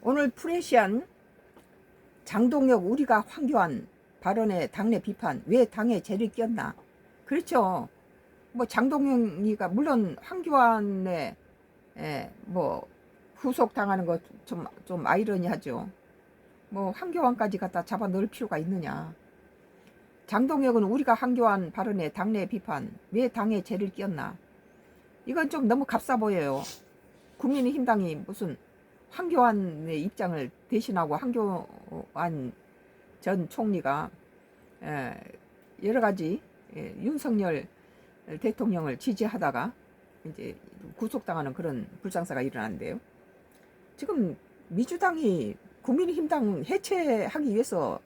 오늘 프레시안 장동혁 우리가 황교안 발언의 당내 비판, 왜 당에 죄를 끼었나? 그렇죠. 뭐 장동혁이가 물론 황교안의 뭐 후속 당하는 거 좀 아이러니하죠. 뭐 황교안까지 갖다 잡아 넣을 필요가 있느냐? 장동혁은 우리가 황교안 발언의 당내 비판, 왜 당에 죄를 끼었나? 이건 좀 너무 값싸 보여요. 국민의힘당이 무슨 황교안의 입장을 대신하고 황교안 전 총리가 여러 가지 윤석열 대통령을 지지하다가 이제 구속당하는 그런 불상사가 일어났는데요. 지금 민주당이 국민의힘당 해체하기 위해서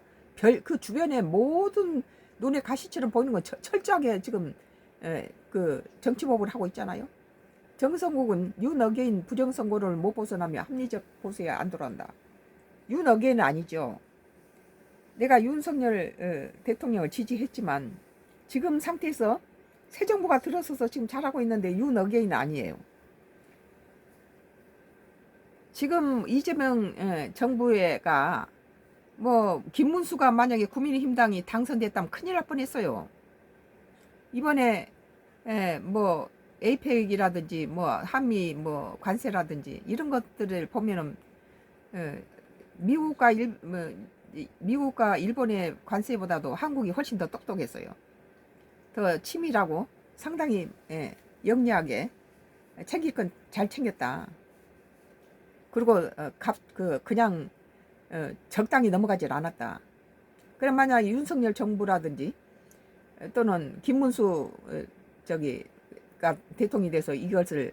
그 주변의 모든 눈에 가시처럼 보이는 건 철저하게 지금 그 정치법을 하고 있잖아요. 정성국은 윤어게인 부정선거를 못 벗어나며 합리적 보수에 안 들어간다. 윤어게인은 아니죠. 내가 윤석열 대통령을 지지했지만 지금 상태에서 새 정부가 들어서서 지금 잘하고 있는데 윤어게인은 아니에요. 지금 이재명 정부가 뭐 김문수가 만약에 국민의힘당이 당선됐다면 큰일 날 뻔했어요. 이번에 뭐 에이펙이라든지 뭐 한미 뭐 관세라든지 이런 것들을 보면은 미국과 일본의 관세보다도 한국이 훨씬 더 똑똑했어요. 더 치밀하고 상당히 영리하게 챙길 건 잘 챙겼다. 그리고 그냥 적당히 넘어가질 않았다. 그럼 만약 윤석열 정부라든지 또는 김문수 가 대통령이 돼서 이것을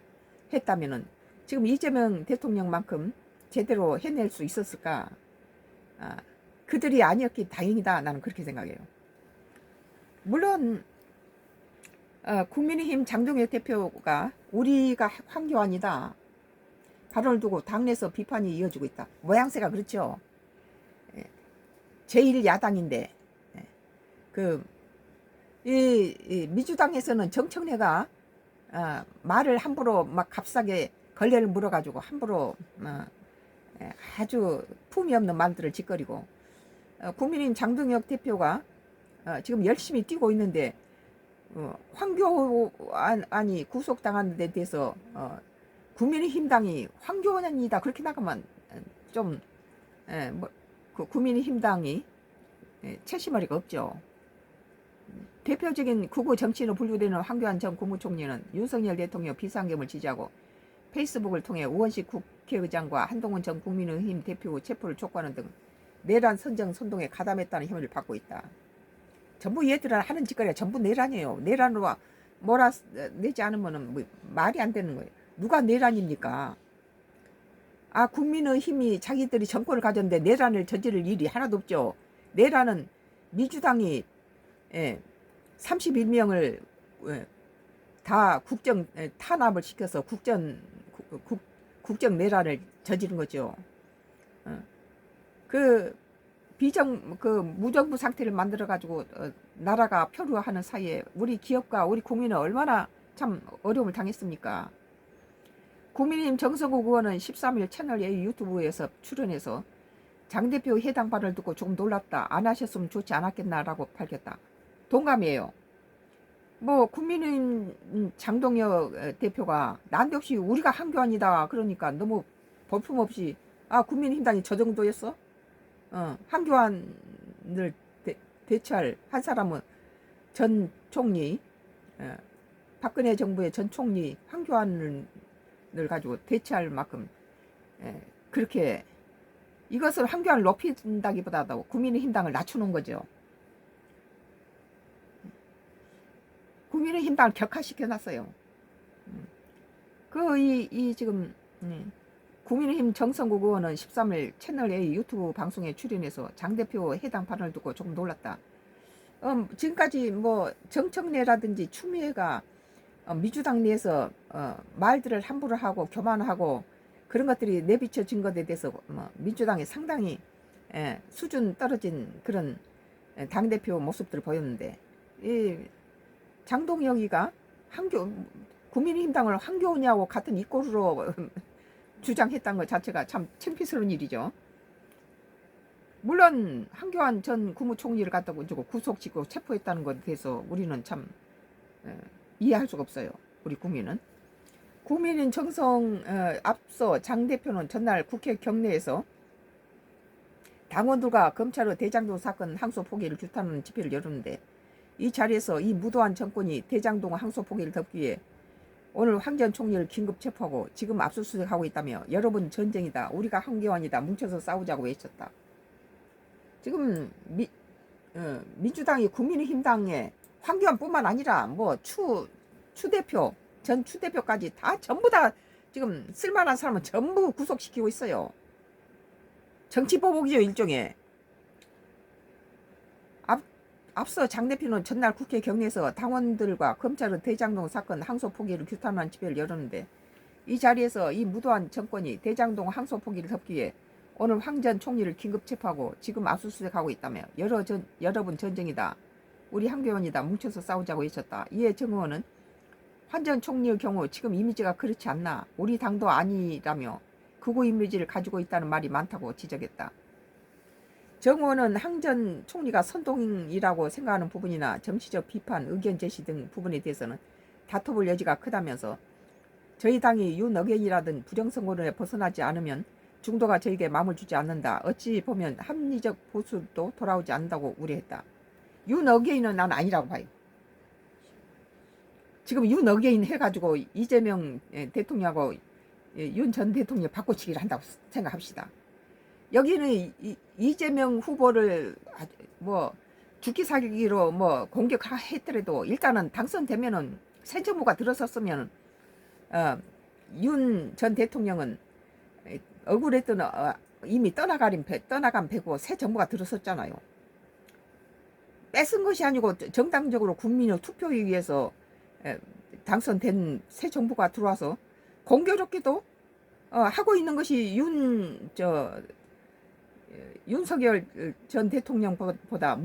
했다면은 지금 이재명 대통령만큼 제대로 해낼 수 있었을까? 그들이 아니었기 다행이다. 나는 그렇게 생각해요. 물론 국민의힘 장동혁 대표가 우리가 황교안이다 발언을 두고 당내에서 비판이 이어지고 있다. 모양새가 그렇죠. 제1야당인데 이 민주당에서는 정청래가 말을 함부로 막 값싸게 걸레를 물어가지고 함부로 아주 품이 없는 말들을 짓거리고 국민의힘 장동혁 대표가 지금 열심히 뛰고 있는데 황교안이 구속당한 데 대해서 국민의힘당이 황교안이다 그렇게 나가면 좀 그 국민의힘당이 채심머리가 없죠. 대표적인 극우 정치인으로 분류되는 황교안 전 국무총리는 윤석열 대통령 비상경을 지지하고 페이스북을 통해 우원식 국회의장과 한동훈 전 국민의힘 대표 체포를 촉구하는 등 내란 선정 선동에 가담했다는 혐의를 받고 있다. 전부 얘들은 하는 짓거리가 전부 내란이에요. 내란으로 몰아내지 않으면 뭐 말이 안 되는 거예요. 누가 내란입니까? 국민의힘이 자기들이 정권을 가졌는데 내란을 저지를 일이 하나도 없죠. 내란은 민주당이 31명을 다 국정 탄압을 시켜서 국정 내란을 저지른 거죠. 그 무정부 상태를 만들어 가지고 나라가 표류하는 사이에 우리 기업과 우리 국민은 얼마나 참 어려움을 당했습니까? 국민의힘 정성국 의원은 13일 채널A 유튜브에서 출연해서 장 대표 해당 발언을 듣고 조금 놀랐다. 안 하셨으면 좋지 않았겠나라고 밝혔다. 동감이에요. 뭐 국민의힘 장동혁 대표가 난데없이 우리가 황교안이다 그러니까 너무 볼품없이 국민의힘당이 저 정도였어? 황교안을 대체할 한 사람은 전 총리 박근혜 정부의 전 총리 황교안을 가지고 대체할 만큼 그렇게 이것을 황교안을 높인다기보다도 국민의힘당을 낮추는 거죠. 국민의힘당을 격화시켜놨어요. 지금 국민의힘 정성국 의원은 13일 채널A 유튜브 방송에 출연해서 장 대표 해당 발언을 듣고 조금 놀랐다. 지금까지 뭐 정청래라든지 추미애가 민주당 내에서 말들을 함부로 하고 교만하고 그런 것들이 내비쳐진 것에 대해서 민주당이 상당히 수준 떨어진 그런 당대표 모습들을 보였는데 장동혁이가 국민의힘당을 황교안하고 같은 이꼴으로 주장했다는 것 자체가 참 창피스러운 일이죠. 물론 한교안 전 국무총리를 갖다가 구속시키고 체포했다는 것에 대해서 우리는 참 이해할 수가 없어요. 우리 국민은. 국민인 정성 앞서 장 대표는 전날 국회 경내에서 당원들과 검찰의 대장동 사건 항소 포기를 규탄하는 집회를 열었는데, 이 자리에서 이 무도한 정권이 대장동 항소 포기를 덮기 위해 오늘 황 전 총리를 긴급 체포하고 지금 압수수색하고 있다며 여러분 전쟁이다, 우리가 한교안이다, 뭉쳐서 싸우자고 외쳤다. 지금 민주당이 국민의힘당에 황교안뿐만 아니라 뭐 추 대표, 전 추 대표까지 다 전부 다 지금 쓸만한 사람은 전부 구속시키고 있어요. 정치 보복이죠, 일종의. 앞서 장 대표는 전날 국회 경내에서 당원들과 검찰의 대장동 사건 항소 포기를 규탄하는 집회를 열었는데, 이 자리에서 이 무도한 정권이 대장동 항소 포기를 덮기 위해 오늘 황 전 총리를 긴급 체포하고 지금 압수수색하고 있다며 여러분 전쟁이다, 우리 한교안이다, 뭉쳐서 싸우자고 외쳤다. 이에 정 의원은 황 전 총리의 경우 지금 이미지가 그렇지 않나, 우리 당도 아니라며 극우 이미지를 가지고 있다는 말이 많다고 지적했다. 정 의원은 황 전 총리가 선동이라고 생각하는 부분이나 정치적 비판, 의견 제시 등 부분에 대해서는 다퉈볼 여지가 크다면서 저희 당이 윤어게인이라든 부정선거론에 벗어나지 않으면 중도가 저에게 마음을 주지 않는다, 어찌 보면 합리적 보수도 돌아오지 않는다고 우려했다. 윤어게인은 난 아니라고 봐요. 지금 윤어게인 해가지고 이재명 대통령하고 윤 전 대통령 바꿔치기를 한다고 생각합시다. 여기는 이재명 후보를 뭐 죽기 살기로 뭐 공격했더라도 일단은 당선되면은 새 정부가 들어섰으면 윤 전 대통령은 억울했던 이미 떠나간 배고 새 정부가 들어섰잖아요. 뺏은 것이 아니고 정당적으로 국민의 투표에 의해서 당선된 새 정부가 들어와서 공교롭게도 하고 있는 것이 윤석열 전 대통령보다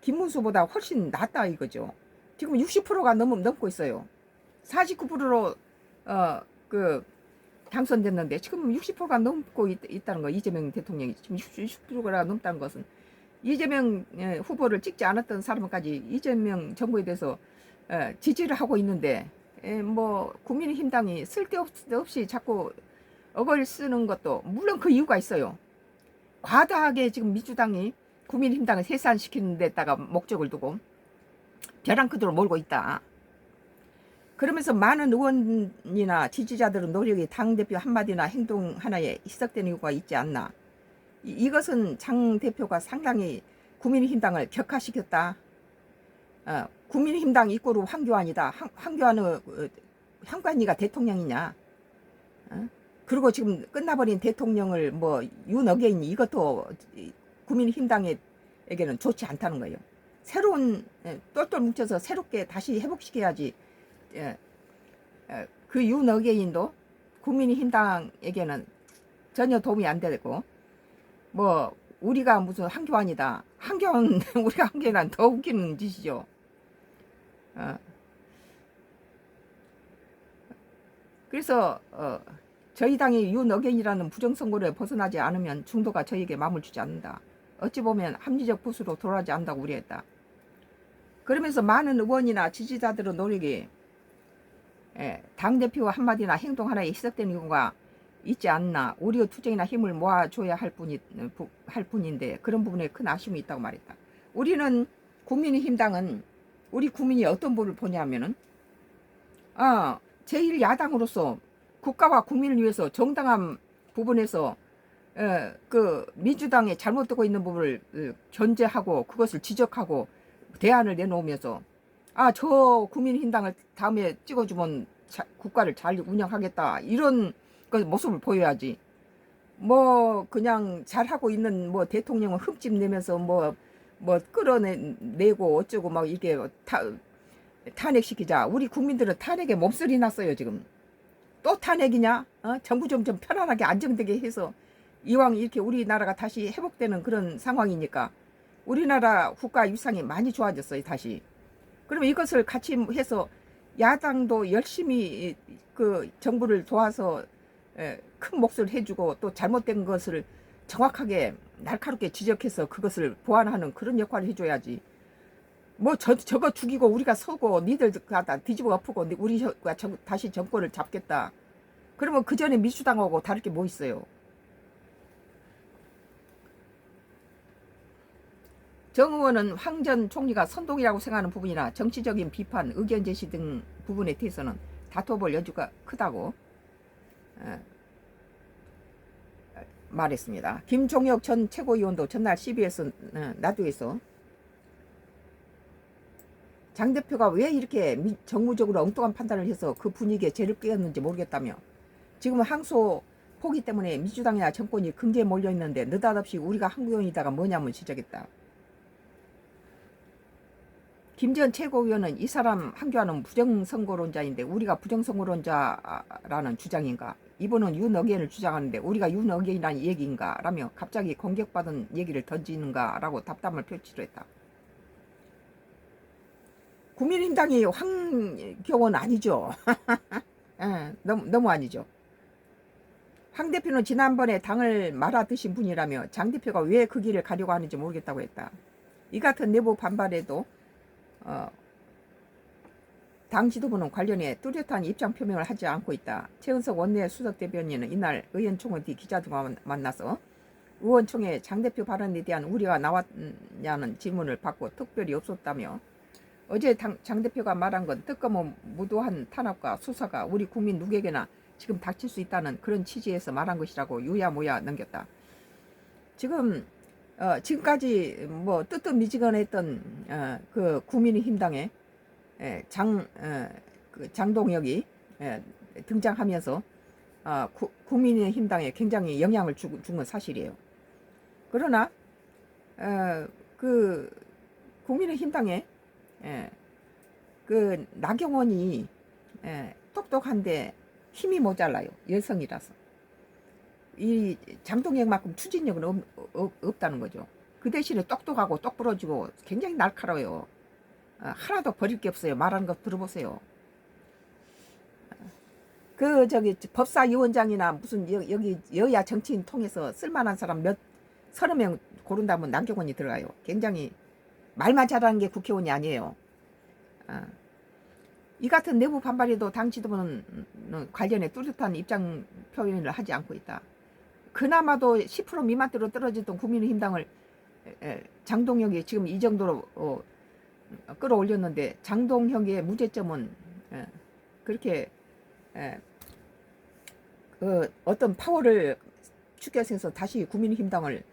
김문수보다 훨씬 낫다 이거죠. 지금 60%가 넘고 있어요. 49%로 당선됐는데 지금 60%가 넘고 있다는 거. 이재명 대통령이 지금 60%가 넘다는 것은 이재명 후보를 찍지 않았던 사람까지 이재명 정부에 대해서 지지를 하고 있는데, 뭐 국민의힘당이 쓸데없이 자꾸 억을 쓰는 것도 물론 그 이유가 있어요. 과다하게 지금 민주당이 국민의힘당을 해산시키는 데다가 목적을 두고 벼랑 끝으로 몰고 있다. 그러면서 많은 의원이나 지지자들의 노력이 당대표 한마디나 행동 하나에 희석되는 이유가 있지 않나. 이것은 장 대표가 상당히 국민의힘당을 격화시켰다. 국민의힘당 이꼬르 황교안이다. 황교안이가 대통령이냐. 그리고 지금 끝나버린 대통령을 뭐 윤어게인, 이것도 국민의힘당에게는 좋지 않다는 거예요. 새로운 똘똘 뭉쳐서 새롭게 다시 회복시켜야지. 그 윤어게인도 국민의힘당에게는 전혀 도움이 안 되고, 뭐 우리가 무슨 한교안이다, 우리가 한교안 더 웃기는 짓이죠. 그래서 저희 당이 윤어게인이라는 부정선거를 벗어나지 않으면 중도가 저에게 마음을 주지 않는다, 어찌 보면 합리적 보수로 돌아가지 않는다고 우려했다. 그러면서 많은 의원이나 지지자들의 노력이 당대표 한마디나 행동 하나에 희석되는 경우가 있지 않나. 우리의 투쟁이나 힘을 모아줘야 할 뿐인데 그런 부분에 큰 아쉬움이 있다고 말했다. 우리는 국민의힘당은 우리 국민이 어떤 분을 보냐면은 제1야당으로서 국가와 국민을 위해서 정당한 부분에서 그 민주당에 잘못되고 있는 부분을 견제하고 그것을 지적하고 대안을 내놓으면서 저 국민의힘당을 다음에 찍어주면 국가를 잘 운영하겠다, 이런 모습을 보여야지. 뭐 그냥 잘하고 있는 뭐 대통령을 흠집 내면서 뭐 끌어내고 어쩌고 막 이게 탄핵시키자. 우리 국민들은 탄핵에 몸서리 났어요. 지금 또 탄핵이냐? 정부 좀 편안하게 안정되게 해서 이왕 이렇게 우리나라가 다시 회복되는 그런 상황이니까 우리나라 국가 위상이 많이 좋아졌어요 다시. 그러면 이것을 같이 해서 야당도 열심히 그 정부를 도와서 큰 몫을 해주고 또 잘못된 것을 정확하게 날카롭게 지적해서 그것을 보완하는 그런 역할을 해줘야지. 뭐 저거 죽이고 우리가 서고 니들 다 뒤집어 엎고 우리가 다시 정권을 잡겠다. 그러면 그 전에 민주당하고 다를 게 뭐 있어요? 정 의원은 황 전 총리가 선동이라고 생각하는 부분이나 정치적인 비판, 의견 제시 등 부분에 대해서는 다퉈볼 여지가 크다고 말했습니다. 김종혁 전 최고위원도 전날 CBS 라디오에서 장 대표가 왜 이렇게 정무적으로 엉뚱한 판단을 해서 그 분위기에 죄를 끼었는지 모르겠다며 지금 항소 포기 때문에 민주당이나 정권이 긍지에 몰려있는데 느닷없이 우리가 한국연이다가 뭐냐면 지적했다. 김 전 최고위원은 이 사람 한교안은 부정선거론자인데 우리가 부정선거론자라는 주장인가? 이분은 윤어게인을 주장하는데 우리가 윤어게인이라는 얘기인가? 라며 갑자기 공격받은 얘기를 던지는가? 라고 답답함을 표치로 했다. 국민의힘당이 황교안 아니죠. 너무 아니죠. 황 대표는 지난번에 당을 말아 드신 분이라며 장 대표가 왜 그 길을 가려고 하는지 모르겠다고 했다. 이 같은 내부 반발에도 당 지도부는 관련해 뚜렷한 입장 표명을 하지 않고 있다. 최은석 원내 수석 대변인은 이날 의원총회 뒤 기자들과 만나서 의원총회 장 대표 발언에 대한 우려가 나왔냐는 질문을 받고 특별히 없었다며 어제 장 대표가 말한 건 뜨거운 무도한 탄압과 수사가 우리 국민 누구에게나 지금 닥칠 수 있다는 그런 취지에서 말한 것이라고 유야무야 넘겼다. 지금까지 뭐 뜨뜻미지근했던 그 국민의힘당의 장동혁이 등장하면서 국민의힘당에 굉장히 영향을 준 건 사실이에요. 그러나 그 국민의힘당에 그 나경원이 똑똑한데 힘이 모자라요. 여성이라서. 이 장동혁만큼 추진력은 없다는 거죠. 그 대신에 똑똑하고 똑부러지고 굉장히 날카로워요. 하나도 버릴 게 없어요. 말하는 거 들어보세요. 법사위원장이나 무슨 여기 여야 정치인 통해서 쓸만한 사람 서너 명 고른다면 나경원이 들어가요. 굉장히 말만 잘하는 게 국회의원이 아니에요. 이 같은 내부 반발에도 당 지도부는 관련해 뚜렷한 입장 표현을 하지 않고 있다. 그나마도 10% 미만대로 떨어졌던 국민의힘당을 장동혁이 지금 이 정도로 끌어올렸는데 장동혁의 무죄점은 그렇게 어떤 파워를 축여서 다시 국민의힘당을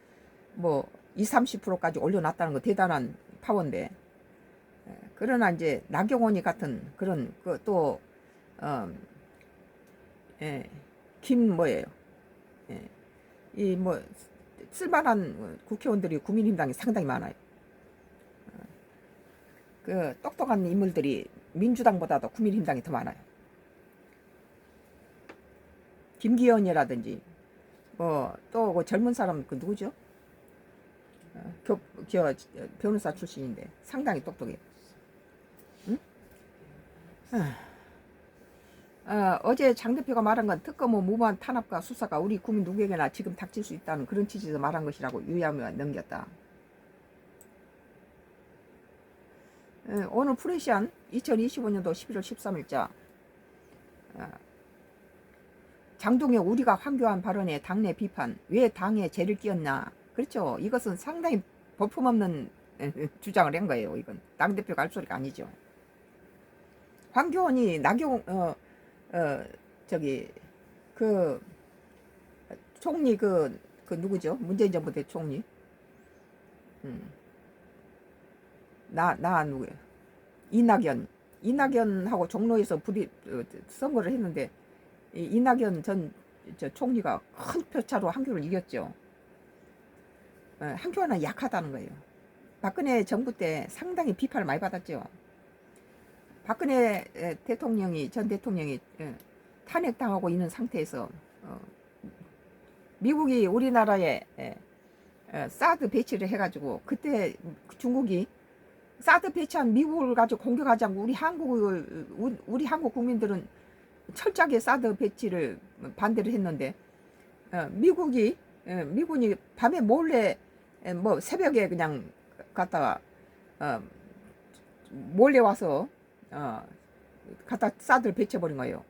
뭐 20-30%까지 올려놨다는 거 대단한 파워인데 그러나 이제 나경원이 같은 그런 또 김 뭐예요? 이 뭐 쓸만한 국회의원들이 국민의힘당에 상당히 많아요. 그 똑똑한 인물들이 민주당보다도 국민의힘당이 더 많아요. 김기현이라든지 뭐 또 그 젊은 사람 그 누구죠? 변호사 출신인데 상당히 똑똑해요. 응? 어제 장 대표가 말한 건 특검의 무모한 탄압과 수사가 우리 국민 누구에게나 지금 닥칠 수 있다는 그런 취지에서 말한 것이라고 유야무야 넘겼다. 오늘 프레시안 2025년도 11월 13일자 장동혁 우리가 황교안 발언에 당내 비판 왜 당에 죄를 끼었나. 그렇죠. 이것은 상당히 볼품없는 주장을 한 거예요. 이건 당대표가 할 소리가 아니죠. 황교안이 총리 그 누구죠? 문재인 정부 대총리. 누구예요? 이낙연하고 종로에서 선거를 했는데 이낙연 전 총리가 큰 표차로 한교를 이겼죠. 한교는 약하다는 거예요. 박근혜 정부 때 상당히 비판을 많이 받았죠. 박근혜 전 대통령이 탄핵당하고 있는 상태에서 미국이 우리나라에 사드 배치를 해가지고 그때 중국이 사드 배치한 미국을 가지고 공격하지 않고 우리 한국 국민들은 철저하게 사드 배치를 반대를 했는데 미군이 밤에 몰래 뭐 새벽에 그냥 갔다가 몰래 와서 갖다 사드를 배치해버린 거예요.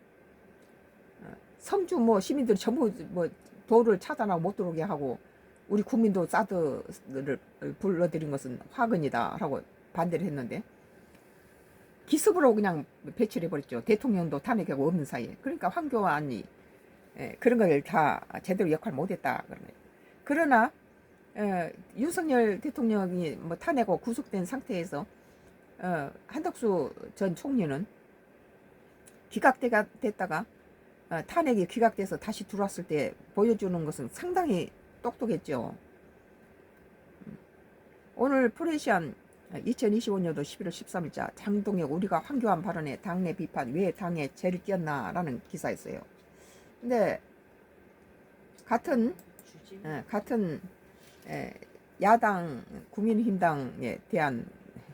성주 뭐 시민들이 전부 뭐 도를 차단하고 못 들어오게 하고 우리 국민도 사드를 불러들인 것은 화근이다라고 반대를 했는데 기습으로 그냥 배치를 해버렸죠. 대통령도 탄핵하고 없는 사이에. 그러니까 황교안이 그런 걸 다 제대로 역할 못했다. 그러나 윤석열 대통령이 뭐 탄핵하고 구속된 상태에서 한덕수 전 총리는 기각됐다가 탄핵이 기각돼서 다시 들어왔을 때 보여주는 것은 상당히 똑똑했죠. 오늘 프레시안 2025년도 11월 13일자 장동혁 우리가 황교안 발언에 당내 비판 왜 당에 죄를 띄었나 라는 기사였어요. 근데 같은 야당 국민의힘당에 대한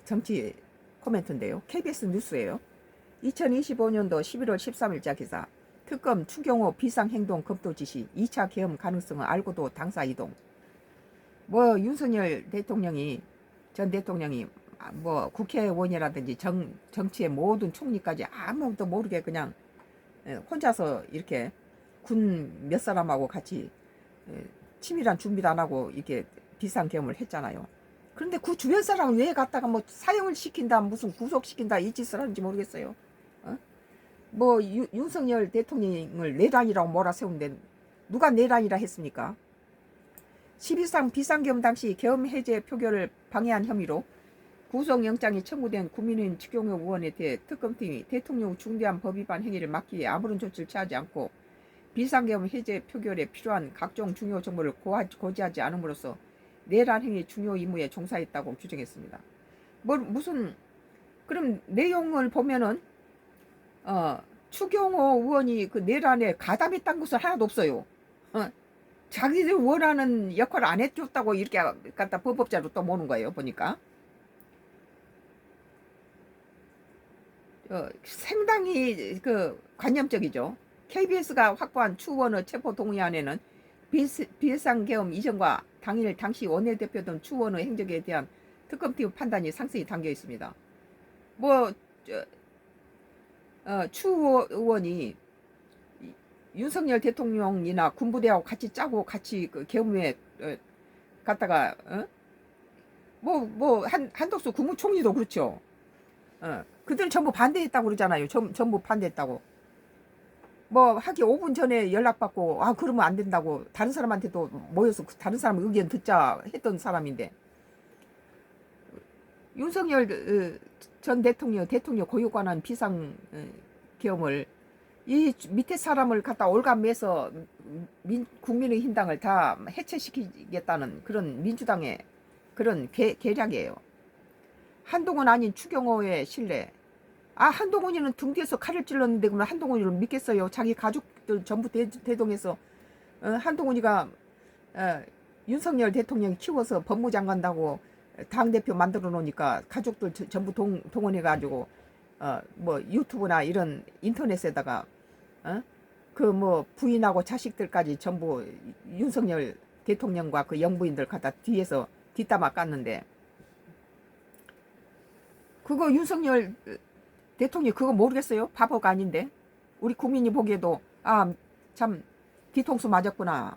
정치 코멘트인데요. KBS 뉴스예요. 2025년도 11월 13일자 기사 특검 추경호 비상행동 검토 지시 2차 계엄 가능성을 알고도 당사 이동. 뭐 윤석열 대통령이 전 대통령이 뭐 국회의원이라든지 정치의 모든 총리까지 아무것도 모르게 그냥 혼자서 이렇게 군 몇 사람하고 같이 치밀한 준비도 안 하고 이렇게 비상계엄을 했잖아요. 그런데 그 주변 사람은 왜 갔다가 뭐 사형을 시킨다 무슨 구속시킨다 이 짓을 하는지 모르겠어요. 뭐 윤석열 대통령을 내란이라고 몰아세우는데 누가 내란이라 했습니까? 12상 비상계엄 당시 계엄 해제 표결을 방해한 혐의로 구속영장이 청구된 국민의힘 추경호 의원에 대해 특검팀이 대통령 중대한 법 위반 행위를 막기 위해 아무런 조치를 취하지 않고 비상계엄 해제 표결에 필요한 각종 중요 정보를 고지하지 않음으로써 내란 행위 중요 임무에 종사했다고 규정했습니다. 무슨 그럼 내용을 보면은 추경호 의원이 그 내란에 가담했다는 것은 하나도 없어요. 자기들 원하는 역할을 안 해줬다고 이렇게 갖다 법업자로 또 모는 거예요. 보니까 상당히 그 관념적이죠. KBS가 확보한 추원의 체포 동의안에는 비상계엄 이전과 당일 당시 원내대표던 추원의 행적에 대한 특검팀 판단이 상세히 담겨 있습니다. 뭐 추 의원이 윤석열 대통령이나 군부대하고 같이 짜고 같이 그 계엄에 갔다가 한덕수 국무총리도 그렇죠. 그들은 전부 반대했다고 그러잖아요. 전부 반대했다고. 뭐 하기 5분 전에 연락받고 그러면 안 된다고 다른 사람한테도 모여서 다른 사람 의견 듣자 했던 사람인데 윤석열 전 대통령 고유관한 비상 계엄을 이 밑에 사람을 갖다 올감매서 국민의힘당을 다 해체시키겠다는 그런 민주당의 그런 계략이에요. 한동훈 아닌 추경호의 신뢰. 한동훈이는 등 뒤에서 칼을 찔렀는데 그러면 한동훈이를 믿겠어요? 자기 가족들 전부 대동해서 한동훈이가 윤석열 대통령이 키워서 법무장관다고 당대표 만들어 놓으니까 가족들 전부 동원해 가지고 뭐 유튜브나 이런 인터넷에다가 그 뭐 부인하고 자식들까지 전부 윤석열 대통령과 그 영부인들 갖다 뒤에서 뒷담화 깠는데 그거 윤석열 대통령이 그거 모르겠어요? 바보가 아닌데 우리 국민이 보기에도 참 뒤통수 맞았구나,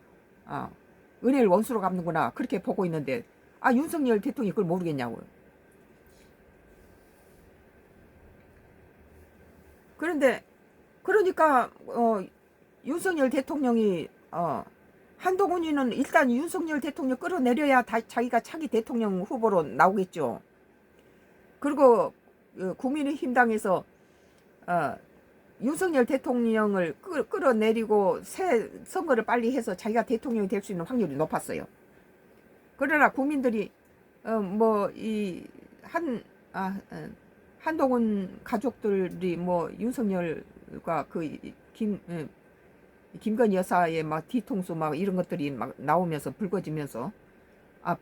은혜를 원수로 갚는구나 그렇게 보고 있는데 윤석열 대통령이 그걸 모르겠냐고요. 그런데 그러니까 윤석열 대통령이 한동훈이는 일단 윤석열 대통령 끌어내려야 자기가 차기 대통령 후보로 나오겠죠. 그리고 국민의힘당에서 윤석열 대통령을 끌어내리고 새 선거를 빨리 해서 자기가 대통령이 될 수 있는 확률이 높았어요. 그러나 국민들이 한동훈 가족들이 뭐 윤석열과 그 김건희 여사의 막 뒤통수 막 이런 것들이 막 나오면서 불거지면서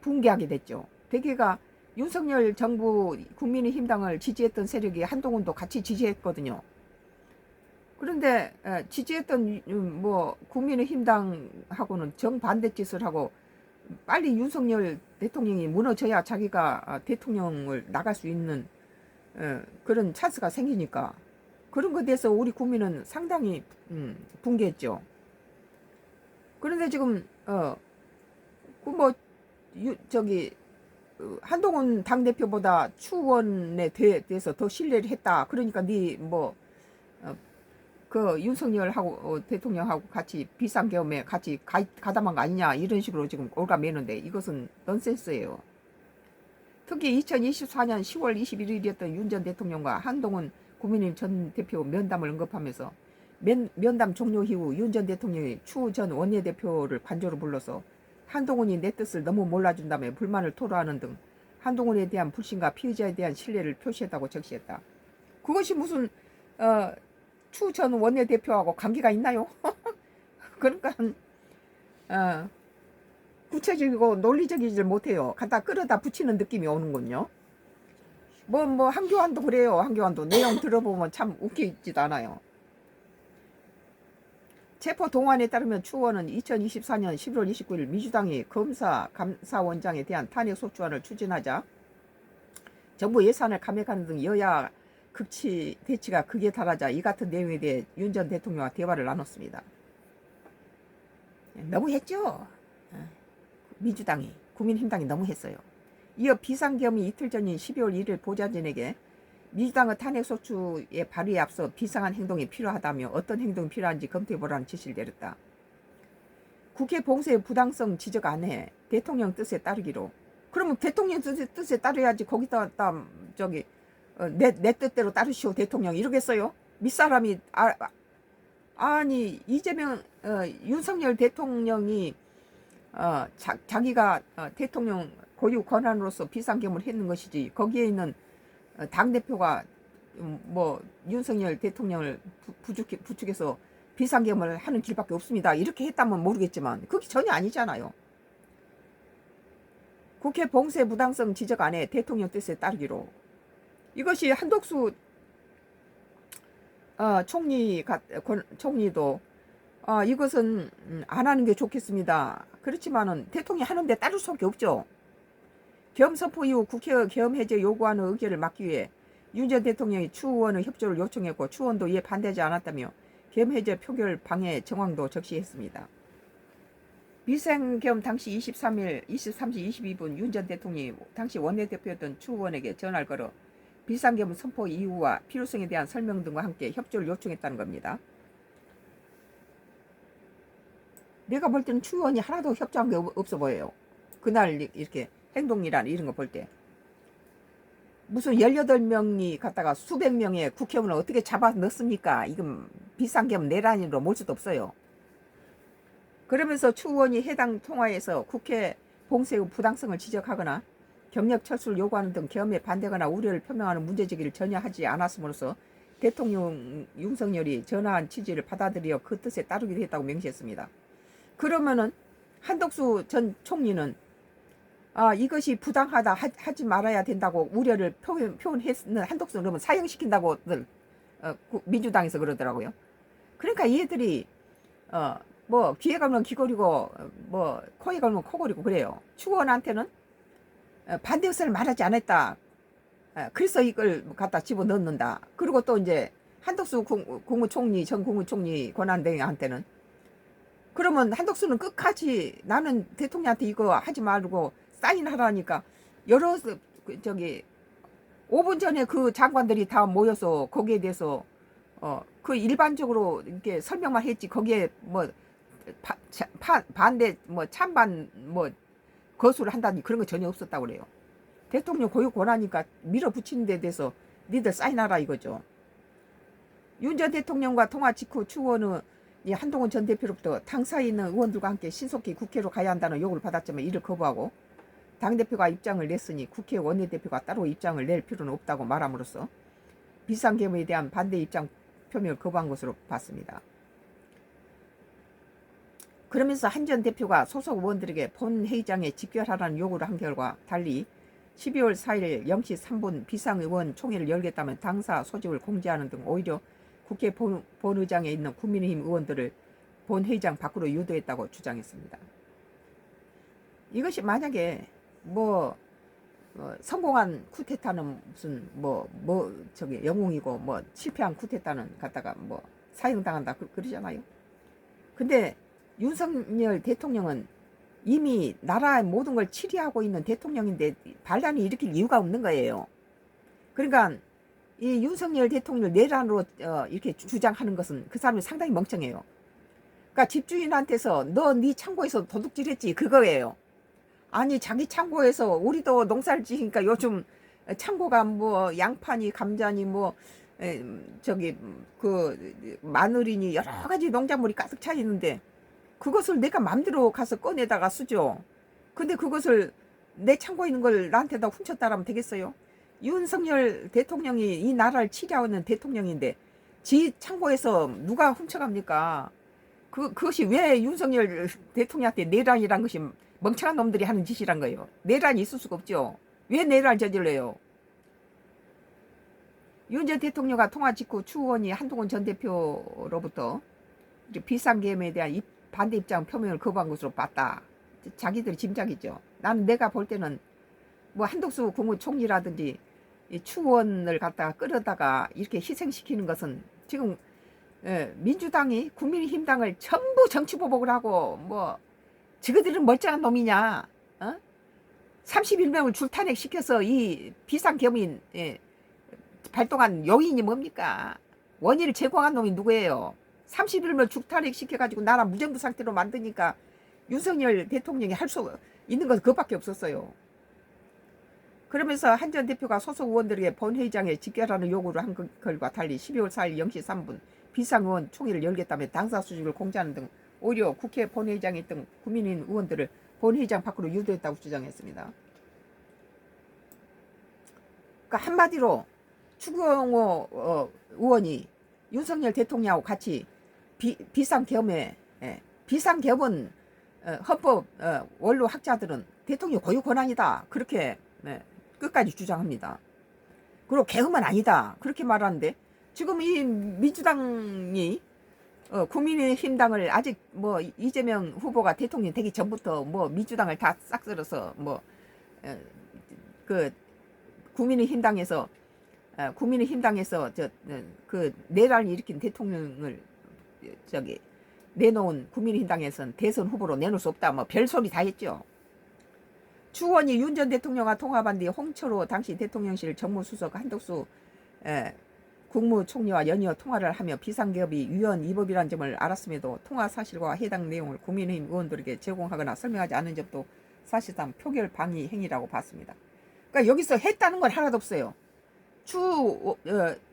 붕괴하게 됐죠. 대개가 윤석열 정부 국민의힘당을 지지했던 세력이 한동훈도 같이 지지했거든요. 그런데 지지했던 뭐 국민의힘당하고는 정반대 짓을 하고 빨리 윤석열 대통령이 무너져야 자기가 대통령을 나갈 수 있는 그런 찬스가 생기니까 그런 것에 대해서 우리 국민은 상당히 붕괴했죠. 그런데 지금 그뭐 저기 한동훈 당대표보다 추원에 대해서 더 신뢰를 했다. 그러니까 그 윤석열하고 대통령하고 같이 비상계엄에 같이 가담한 거 아니냐 이런 식으로 지금 올가매는데 이것은 넌센스예요. 특히 2024년 10월 21일이었던 윤 전 대통령과 한동훈 국민의힘 전 대표 면담을 언급하면서 면담 종료 이후 윤 전 대통령이 추 전 원내대표를 관저로 불러서 한동훈이 내 뜻을 너무 몰라준다며 불만을 토로하는 등 한동훈에 대한 불신과 피의자에 대한 신뢰를 표시했다고 적시했다. 그것이 무슨 추 전 원내대표하고 관계가 있나요? 그러니까 구체적이고 논리적이지 못해요. 갖다 끌어다 붙이는 느낌이 오는군요. 뭐 한교안도 그래요. 한교안도 내용 들어보면 참 웃기지도 않아요. 체포 동안에 따르면 추원은 2024년 11월 29일 민주당이 검사 감사원장에 대한 탄핵 소추안을 추진하자 정부 예산을 감액하는 등 여야 대치가 극에 달하자 이 같은 내용에 대해 윤 전 대통령과 대화를 나눴습니다. 너무했죠. 민주당이 국민힘당이 너무했어요. 이어 비상계엄이 이틀 전인 12월 1일 보좌진에게 민주당의 탄핵소추의 발의에 앞서 비상한 행동이 필요하다며 어떤 행동이 필요한지 검토해보라는 지시를 내렸다. 국회 봉쇄의 부당성 지적 안 해 대통령 뜻에 따르기로. 그러면 대통령 뜻에 따라야지 거기다 내 뜻대로 따르시오 대통령 이러겠어요? 밑사람이 아니 이재명 윤석열 대통령이 자기가 대통령 고유 권한으로서 비상계엄을 했는 것이지 거기에 있는 당대표가 뭐 윤석열 대통령을 부축해서 비상계엄을 하는 길밖에 없습니다. 이렇게 했다면 모르겠지만 그게 전혀 아니잖아요. 국회 봉쇄 부당성 지적 안에 대통령 뜻에 따르기로. 이것이 한덕수 총리도 이것은 안 하는 게 좋겠습니다. 그렇지만은 대통령이 하는데 따를 수밖에 없죠. 계엄 선포 이후 국회의 계엄 해제 요구하는 의결을 막기 위해 윤 전 대통령이 추 의원의 협조를 요청했고 추 의원도 이에 반대하지 않았다며 계엄 해제 표결 방해 정황도 적시했습니다. 비상계엄 당시 23일 23시 22분 윤 전 대통령이 당시 원내대표였던 추 의원에게 전화를 걸어 비상계엄 선포 이유와 필요성에 대한 설명 등과 함께 협조를 요청했다는 겁니다. 내가 볼 때는 추 의원이 하나도 협조한 게 없어 보여요. 그날 이렇게 행동이란 이런 거 볼 때. 무슨 18명이 갔다가 수백 명의 국회의원을 어떻게 잡아 넣습니까? 이건 비상계엄 내란으로 몰 수도 없어요. 그러면서 추 의원이 해당 통화에서 국회 봉쇄의 부당성을 지적하거나 경력 철수를 요구하는 등 계엄에 반대하거나 우려를 표명하는 문제제기를 전혀 하지 않았음으로써 대통령 윤석열이 전화한 취지를 받아들여 그 뜻에 따르기로 했다고 명시했습니다. 그러면은 한덕수 전 총리는 이것이 부당하다 하지 말아야 된다고 우려를 표현했는 한덕수는 그러면 사형시킨다고 민주당에서 그러더라고요. 그러니까 얘들이 뭐 귀에 걸면 귀걸이고 뭐 코에 걸면 코걸이고 그래요. 추 의원한테는 반대 의사를 말하지 않았다. 그래서 이걸 갖다 집어넣는다. 그리고 또 이제 한덕수 전 국무총리 권한대행한테는 그러면 한덕수는 끝까지 나는 대통령한테 이거 하지 말고 사인하라니까 여러 5분 전에 그 장관들이 다 모여서 거기에 대해서 그 일반적으로 이렇게 설명만 했지 거기에 뭐 반대 뭐 찬반 뭐 거수를 한다니 그런 거 전혀 없었다고 그래요. 대통령 고유 권하니까 밀어붙이는 데 대해서 니들 사인하라 이거죠. 윤 전 대통령과 통화 직후 추 의원은 한동훈 전 대표로부터 당사에 있는 의원들과 함께 신속히 국회로 가야 한다는 요구를 받았지만 이를 거부하고 당대표가 입장을 냈으니 국회 원내대표가 따로 입장을 낼 필요는 없다고 말함으로써 비상계엄에 대한 반대 입장 표명을 거부한 것으로 봤습니다. 그러면서 한 전 대표가 소속 의원들에게 본 회의장에 집결하라는 요구를 한 결과 달리 12월 4일 0시 3분 비상의원 총회를 열겠다면 당사 소집을 공지하는 등 오히려 국회 본의장에 있는 국민의힘 의원들을 본회의장 밖으로 유도했다고 주장했습니다. 이것이 만약에 성공한 쿠데타는 무슨 저기 영웅이고 실패한 쿠데타는 갖다가 사형당한다 그러잖아요. 근데 윤석열 대통령은 이미 나라의 모든 걸 치리하고 있는 대통령인데 반란이 일으킬 이유가 없는 거예요. 그러니까 이 윤석열 대통령을 내란으로 이렇게 주장하는 것은 그 사람이 상당히 멍청해요. 그러니까 집주인한테서 너 네 창고에서 도둑질했지 그거예요. 아니 자기 창고에서 우리도 농사를 지으니까 요즘 창고가 양파니 감자니 저기 마늘이니 여러 가지 농작물이 가득 차 있는데 그것을 내가 맘대로 가서 꺼내다가 쓰죠. 근데 그것을 내 창고에 있는 걸 나한테다 훔쳤다라면 되겠어요? 윤석열 대통령이 이 나라를 치려하는 대통령인데 지 창고에서 누가 훔쳐갑니까? 그것이 왜 윤석열 대통령한테 내란이란 것이 멍청한 놈들이 하는 짓이란 거예요. 내란이 있을 수가 없죠. 왜 내란을 저질러요? 윤 전 대통령과 통화 직후 추 의원이 한동훈 전 대표로부터 비상계엄에 대한 반대 입장 표명을 거부한 것으로 봤다. 자기들이 짐작이죠. 나는 내가 볼 때는 한덕수 국무총리라든지 추 의원을 갖다가 끌어다가 이렇게 희생시키는 것은 지금 민주당이 국민의힘당을 전부 정치보복을 하고 지그들은 멀쩡한 놈이냐? 31명을 줄탄핵시켜서 이 비상계엄이 발동한 요인이 뭡니까? 원인을 제공한 놈이 누구예요? 31명 줄탄핵시켜가지고 나라 무정부 상태로 만드니까 윤석열 대통령이 할 수 있는 건 그것밖에 없었어요. 그러면서 한 전 대표가 소속 의원들에게 본회의장에 직결하는 요구를 한 것과 달리 12월 4일 0시 3분 비상의원 총회를 열겠다며 당사 수직을 공지하는 등 오히려 국회 본회의장에 있던 국민의힘 의원들을 본회의장 밖으로 유도했다고 주장했습니다. 그러니까 한마디로 추경호 의원이 윤석열 대통령하고 같이 비상계엄에 비상계엄은 헌법 원로 학자들은 대통령 고유 권한이다 그렇게 끝까지 주장합니다. 그리고 계엄은 아니다 그렇게 말하는데 지금 이 민주당이 국민의힘당을 아직 이재명 후보가 대통령 되기 전부터 민주당을 다 싹 쓸어서 국민의힘당에서 내란을 일으킨 대통령을 내놓은 국민의힘당에서는 대선 후보로 내놓을 수 없다 별소리 다 했죠. 추 의원이 윤 전 대통령과 통화한 뒤 홍철호 당시 대통령실 정무수석 한덕수 국무총리와 연이어 통화를 하며 비상계엄이 위헌 위법이라는 점을 알았음에도 통화 사실과 해당 내용을 국민의힘 의원들에게 제공하거나 설명하지 않은 점도 사실상 표결 방해 행위라고 봤습니다. 그러니까 여기서 했다는 건 하나도 없어요. 추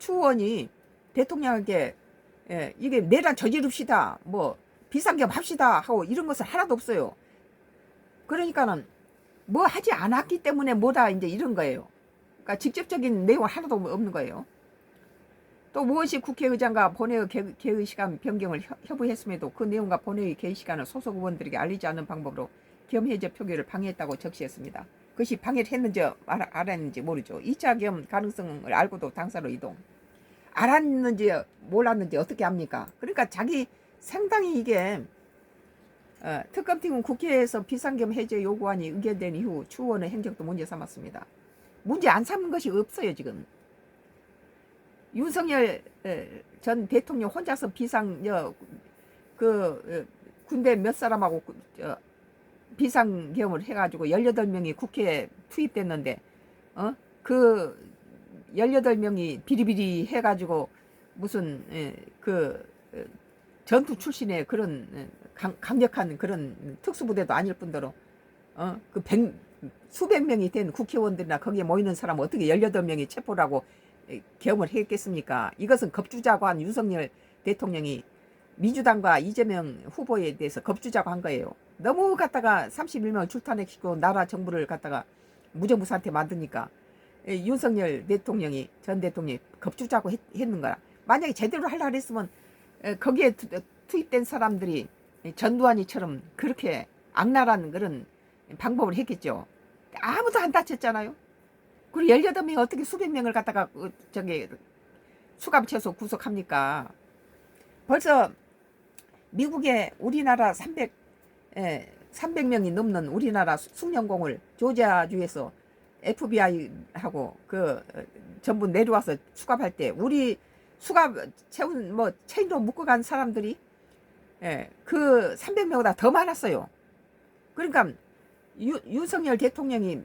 의원이 대통령에게 이게 내란 저지릅시다 비상계엄 합시다 하고 이런 것은 하나도 없어요. 그러니까는 하지 않았기 때문에 뭐다 이제 이런 거예요. 그러니까 직접적인 내용 하나도 없는 거예요. 또 무엇이 국회의장과 본회의 개의 시간 변경을 협의했음에도 그 내용과 본회의 개의 시간을 소속 의원들에게 알리지 않는 방법으로 계엄 해제 표결을 방해했다고 적시했습니다. 그것이 방해를 했는지 알았는지 모르죠. 2차 계엄 가능성을 알고도 당사로 이동. 알았는지 몰랐는지 어떻게 합니까? 그러니까 자기 상당히 이게 특검팀은 국회에서 비상계엄 해제 요구안이 의결된 이후 추 의원의 행적도 문제 삼았습니다. 문제 안 삼은 것이 없어요 지금. 윤석열 전 대통령 혼자서 군대 몇 사람하고 비상계엄을 해가지고 18명이 국회에 투입됐는데 그 18명이 비리비리 해가지고 무슨 전투 출신의 그런 강력한 그런 특수부대도 아닐 뿐더러 수백 명이 된 국회의원들이나 거기에 모이는 사람 어떻게 18명이 체포를 하고 계엄을 했겠습니까? 이것은 겁주자고 한 윤석열 대통령이 민주당과 이재명 후보에 대해서 겁주자고 한 거예요. 너무 갖다가 31명을 출탄핵시키고 나라 정부를 갖다가 무정부 상태 만드니까 윤석열 대통령이 전 대통령이 겁주자고 했는 거야. 만약에 제대로 하려고 했으면 거기에 투입된 사람들이 전두환이처럼 그렇게 악랄한 그런 방법을 했겠죠. 아무도 안 다쳤잖아요. 그리고 18명이 어떻게 수백 명을 갖다가 저기 수감체소 구속합니까? 벌써 미국에 우리나라 300명이 넘는 우리나라 숙련공을 조지아주에서 FBI하고 전부 내려와서 수감할 때 우리 수감 채운 체인으로 묶어간 사람들이 그 300명보다 더 많았어요. 그러니까 윤석열 대통령이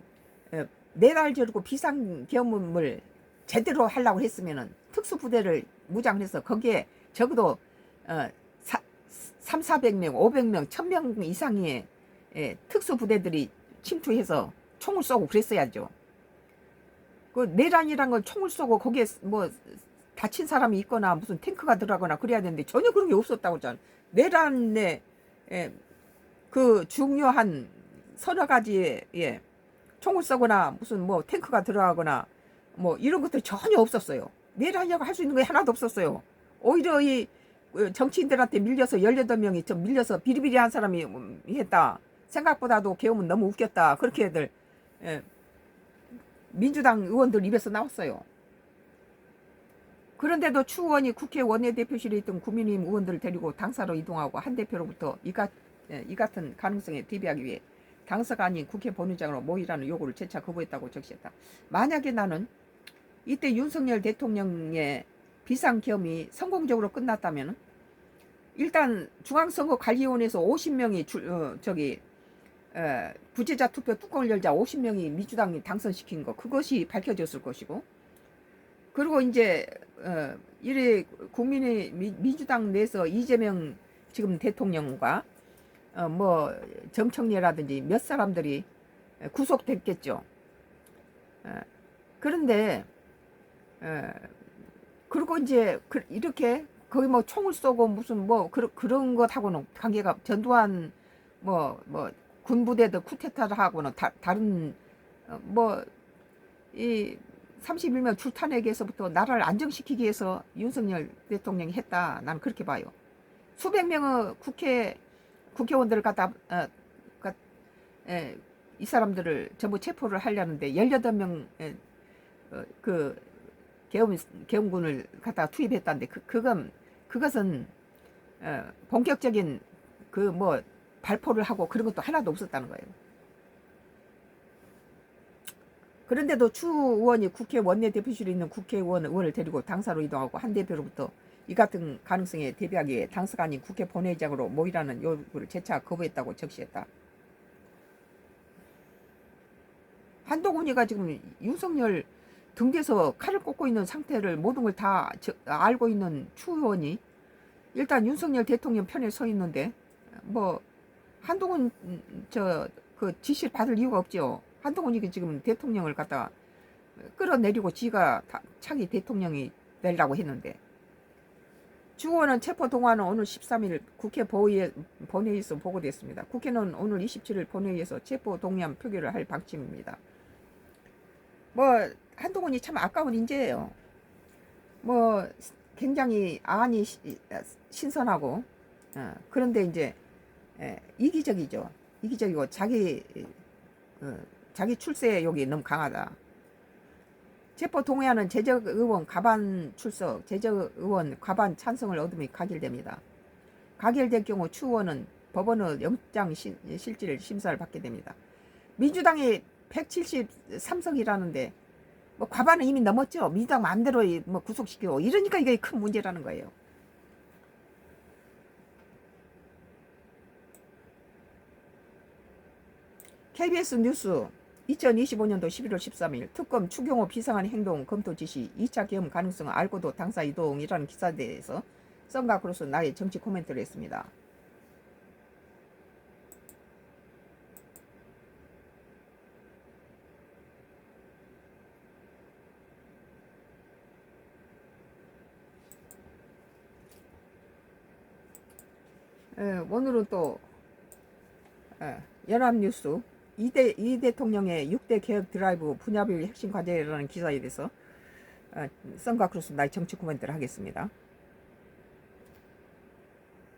4달 저르고 비상계엄을 제대로 하려고 했으면은 특수부대를 무장해서 거기에 적어도 300~400명, 500명, 1000명 이상의 특수부대들이 침투해서 총을 쏘고 그랬어야죠. 그 내란이란 건 총을 쏘고 거기에 뭐 다친 사람이 있거나 무슨 탱크가 들어가거나 그래야 되는데 전혀 그런 게 없었다고 했잖아요. 내란에 그 중요한 서너 가지의 총을 쏘거나 무슨 뭐 탱크가 들어가거나 뭐 이런 것들이 전혀 없었어요. 내란이라고 할 수 있는 게 하나도 없었어요. 오히려 이 정치인들한테 밀려서 18명이 좀 밀려서 비리비리한 사람이 했다. 생각보다도 계엄은 너무 웃겼다. 그렇게들 민주당 의원들 입에서 나왔어요. 그런데도 추 의원이 국회 원내대표실에 있던 국민의힘 의원들을 데리고 당사로 이동하고 한 대표로부터 이 같은 가능성에 대비하기 위해 당사가 아닌 국회 본회의장으로 모이라는 요구를 재차 거부했다고 적시했다. 만약에 나는 이때 윤석열 대통령의 비상계엄이 성공적으로 끝났다면 일단 중앙선거관리위원회에서 50명이 부재자 투표 뚜껑을 열자 50명이 민주당이 당선시킨 거 그것이 밝혀졌을 것이고, 그리고 이제 이래 국민의 민주당 내에서 이재명 지금 대통령과 뭐 정청래라든지 몇 사람들이 구속됐겠죠. 그런데 그리고 이제 이렇게 거기 뭐 총을 쏘고 무슨 뭐 그런 것하고는 관계가, 전두환 뭐 군부대도 쿠데타를 하고는 다른 뭐 이 31명 출탄핵에서부터 나라를 안정시키기 위해서 윤석열 대통령이 했다. 나는 그렇게 봐요. 수백 명의 국회의원들을 갖다 이 사람들을 전부 체포를 하려는데 18명 그 계엄군을 갖다 투입했다는데 그것은 본격적인 그 뭐 발포를 하고 그런 것도 하나도 없었다는 거예요. 그런데도 추 의원이 국회 원내대표실에 있는 국회의원을 데리고 당사로 이동하고 한 대표로부터 이 같은 가능성에 대비하기 위해 당사가 아닌 국회 본회의장으로 모이라는 요구를 재차 거부했다고 적시했다. 한동훈이가 지금 윤석열 등대서 칼을 꽂고 있는 상태를 모든 걸 다 알고 있는 추 의원이 일단 윤석열 대통령 편에 서 있는데 뭐 한동훈 그 지시를 받을 이유가 없죠. 한동훈이 지금 대통령을 갖다 끌어내리고 지가 차기 대통령이 되려고 했는데, 추 의원은 체포 동화는 오늘 13일 국회 본회의에서 보고됐습니다. 국회는 오늘 27일 본회의에서 체포 동의안 표결을 할 방침입니다. 뭐 한동훈이 참 아까운 인재예요. 뭐 굉장히 안이 신선하고 그런데 이제 이기적이죠. 이기적이고 자기 출세욕이 너무 강하다. 체포 동의안은 제적 의원 과반 출석, 제적 의원 과반 찬성을 얻으면 가결됩니다. 가결될 경우 추 의원은 법원의 영장 실질 심사를 받게 됩니다. 민주당이 173석이라는데 뭐 과반은 이미 넘었죠. 민주당 마음대로 뭐 구속시키고 이러니까 이게 큰 문제라는 거예요. KBS 뉴스 2025년도 11월 13일 특검 추경호 비상한 행동 검토 지시 2차 계엄 가능성을 알고도 당사 이동이라는 기사에 대해서 썬과 크로스 나의 정치 코멘트를 했습니다. 오늘은 또 연합뉴스 이 대통령의 6대 개혁 드라이브 분야별 핵심 과제라는 기사에 대해서 썬과 크로스 나의 정치 코멘트를 하겠습니다.